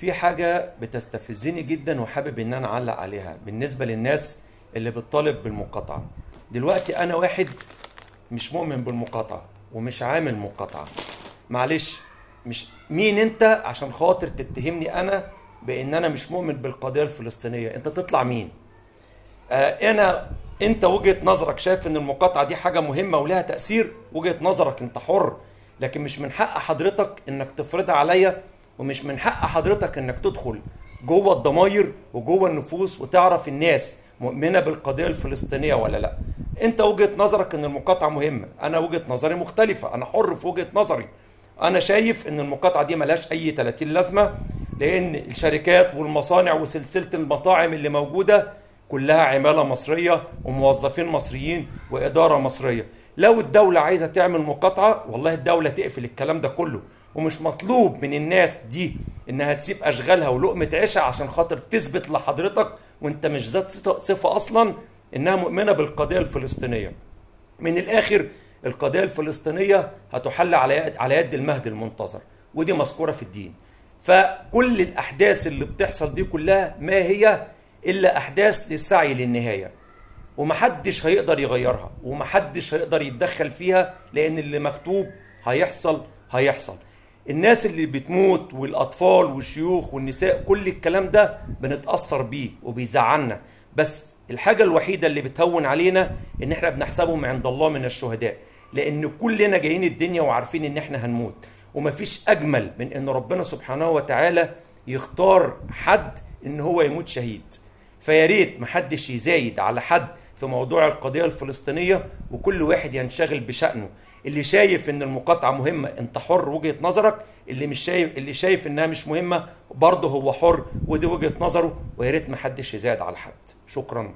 في حاجة بتستفزني جدا وحابب ان انا اعلق عليها بالنسبة للناس اللي بتطالب بالمقاطعة. دلوقتي انا واحد مش مؤمن بالمقاطعة ومش عامل مقاطعة. معلش، مش مين انت عشان خاطر تتهمني انا بان انا مش مؤمن بالقضية الفلسطينية؟ انت تطلع مين؟ انت وجهة نظرك شايف ان المقاطعة دي حاجة مهمة ولها تأثير، وجهة نظرك انت حر، لكن مش من حق حضرتك انك تفرضها عليا، ومش من حق حضرتك انك تدخل جوه الضماير وجوه النفوس وتعرف الناس مؤمنة بالقضية الفلسطينية ولا لا. انت وجهة نظرك ان المقاطعة مهمة، انا وجهة نظري مختلفة، انا حر في وجهة نظري. انا شايف ان المقاطعة دي ملهاش اي 30 لازمة، لان الشركات والمصانع وسلسلة المطاعم اللي موجودة كلها عمالة مصرية وموظفين مصريين وإدارة مصرية. لو الدولة عايزة تعمل مقاطعة والله الدولة تقفل الكلام ده كله، ومش مطلوب من الناس دي انها تسيب اشغالها ولقمة عيشها عشان خاطر تثبت لحضرتك وانت مش ذات صفة اصلا انها مؤمنة بالقضية الفلسطينية. من الاخر القضية الفلسطينية هتحل على يد المهدي المنتظر، ودي مذكورة في الدين. فكل الاحداث اللي بتحصل دي كلها ما هي الا احداث للسعي للنهاية، ومحدش هيقدر يغيرها ومحدش هيقدر يتدخل فيها، لان اللي مكتوب هيحصل. الناس اللي بتموت والاطفال والشيوخ والنساء كل الكلام ده بنتأثر بيه وبيزعلنا، بس الحاجة الوحيدة اللي بتهون علينا ان احنا بنحسبهم عند الله من الشهداء، لان كلنا جايين الدنيا وعارفين ان احنا هنموت، ومفيش اجمل من ان ربنا سبحانه وتعالى يختار حد ان هو يموت شهيد. فياريت محدش يزايد على حد في موضوع القضية الفلسطينية، وكل واحد ينشغل بشأنه. اللي شايف ان المقاطعة مهمة انت حر، وجهة نظرك. اللي شايف انها مش مهمة برضه هو حر، ودي وجهة نظره، وياريت محدش يزايد على حد. شكرا.